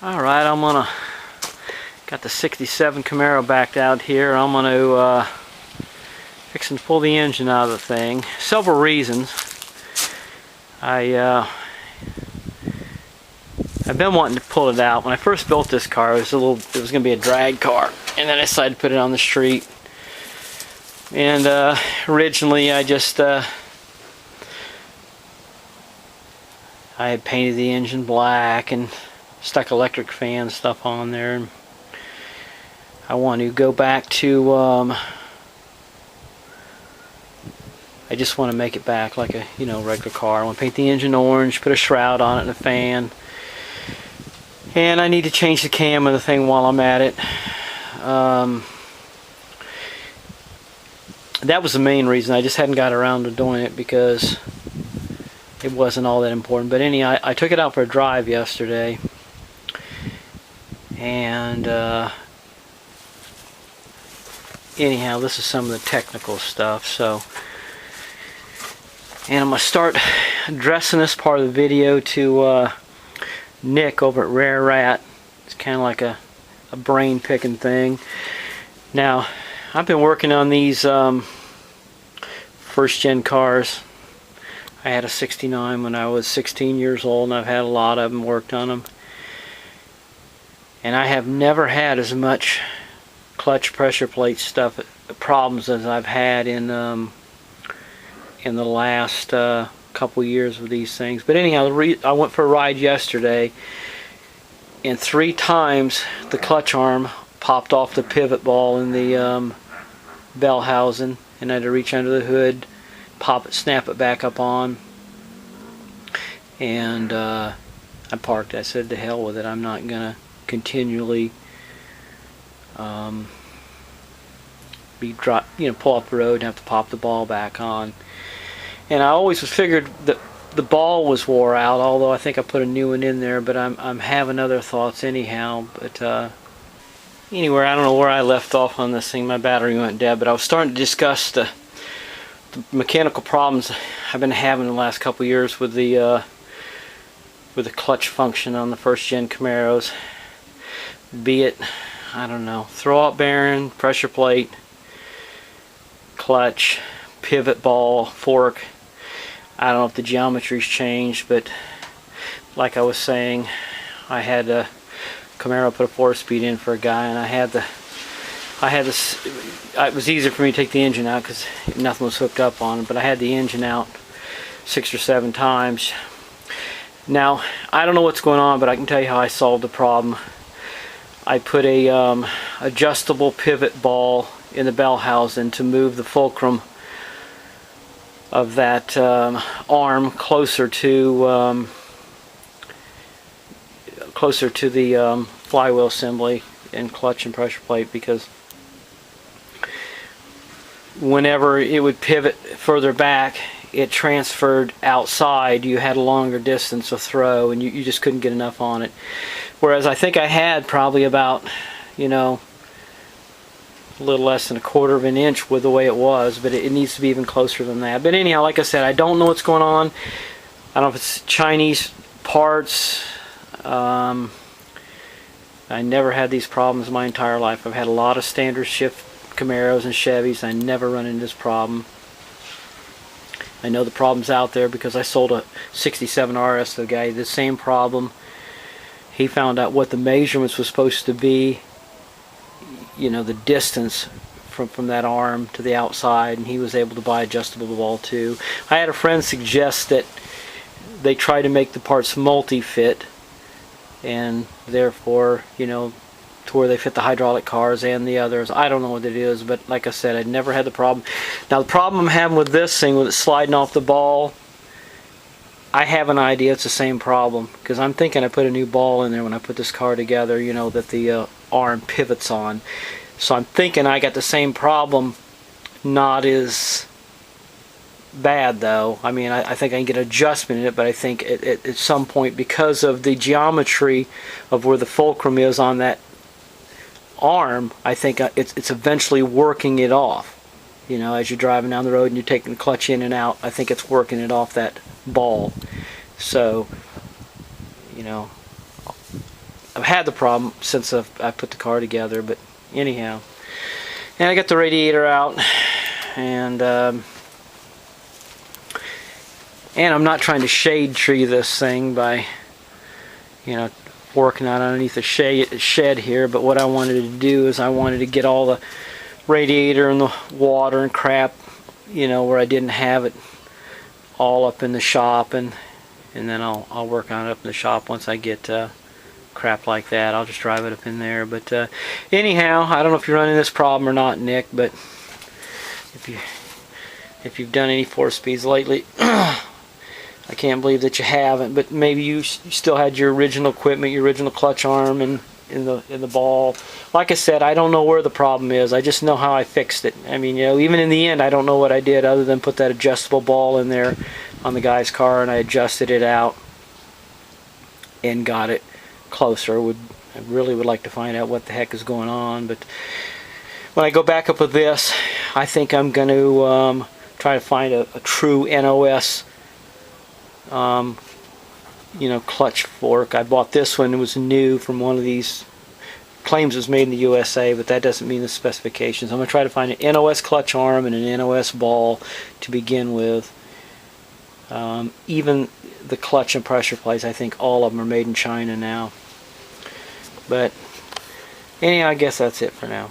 Alright, got the 67 Camaro backed out here. I'm gonna fix and pull the engine out of the thing. Several reasons. I've been wanting to pull it out. When I first built this car, it was gonna be a drag car, and then I decided to put it on the street. And originally I had painted the engine black and stuck electric fan stuff on there, and I want to go back to I just want to make it back like a regular car. I want to paint the engine orange, put a shroud on it and a fan, and I need to change the cam of the thing while I'm at it. That was the main reason. I just hadn't got around to doing it because it wasn't all that important. But anyhow, I took it out for a drive yesterday, and anyhow, this is some of the technical stuff. And I'm going to start addressing this part of the video to Nick over at Rant. It's kind of like a brain picking thing. Now, I've been working on these first gen cars. I had a 69 when I was 16 years old, and I've had a lot of them, worked on them. And I have never had as much clutch pressure plate stuff problems as I've had in the last couple years with these things. But anyhow, I went for a ride yesterday, and 3 times the clutch arm popped off the pivot ball in the bell housing, and I had to reach under the hood, pop it, snap it back up on, and I parked. I said, to hell with it. I'm not gonna continually pull off the road and have to pop the ball back on. And I always figured that the ball was wore out, although I think I put a new one in there. But I'm having other thoughts anyhow. But anyway, I don't know where I left off on this thing. My battery went dead. But I was starting to discuss the mechanical problems I've been having the last couple years with the clutch function on the first gen Camaros. Be it, I don't know, throw-out bearing, pressure plate, clutch, pivot ball, fork. I don't know if the geometry's changed, but like I was saying, I had a Camaro put a 4-speed in for a guy, and it was easier for me to take the engine out because nothing was hooked up on it, but I had the engine out 6 or 7 times. Now, I don't know what's going on, but I can tell you how I solved the problem. I put a adjustable pivot ball in the bell housing to move the fulcrum of that arm closer to the flywheel assembly and clutch and pressure plate, because whenever it would pivot further back, it transferred outside. You had a longer distance of throw, and you just couldn't get enough on it. Whereas I think I had probably about, a little less than 1/4 of an inch with the way it was, but it needs to be even closer than that. But anyhow, like I said, I don't know what's going on. I don't know if it's Chinese parts. I never had these problems my entire life. I've had a lot of standard shift Camaros and Chevys. I never run into this problem. I know the problem's out there because I sold a 67 RS to the guy. The same problem. He found out what the measurements were supposed to be, the distance from that arm to the outside, and he was able to buy adjustable ball too. I had a friend suggest that they try to make the parts multi-fit, and therefore, to where they fit the hydraulic cars and the others. I don't know what it is, but like I said, I'd never had the problem. Now, the problem I'm having with this thing, with it sliding off the ball, I have an idea it's the same problem, because I'm thinking I put a new ball in there when I put this car together, that the arm pivots on. So I'm thinking I got the same problem, not as bad though. I mean, I think I can get adjustment in it, but I think at some point, because of the geometry of where the fulcrum is on that arm, I think it's eventually working it off. As you're driving down the road and you're taking the clutch in and out, I think it's working it off that ball. So, I've had the problem since I put the car together. But anyhow, and I got the radiator out, and I'm not trying to shade tree this thing by, you know, working out underneath the shed here. But what I wanted to do is I wanted to get all the radiator and the water and crap, you know, where I didn't have it all up in the shop, and then I'll work on it up in the shop once I get crap like that. I'll just drive it up in there. But anyhow, I don't know if you're running this problem or not, Nick, but if you've done any 4-speeds lately, I can't believe that you haven't, but maybe you still had your original equipment, your original clutch arm and in the ball. Like I said, I don't know where the problem is. I just know how I fixed it. I mean, you know, even in the end, I don't know what I did other than put that adjustable ball in there on the guy's car, and I adjusted it out and got it closer. I really would like to find out what the heck is going on, but when I go back up with this, I think I'm going to try to find a true NOS you know, clutch fork. I bought this one. It was new from one of these. Claims it was made in the USA, but that doesn't mean the specifications. I'm going to try to find an NOS clutch arm and an NOS ball to begin with. Even the clutch and pressure plates, I think all of them are made in China now. But anyhow, I guess that's it for now.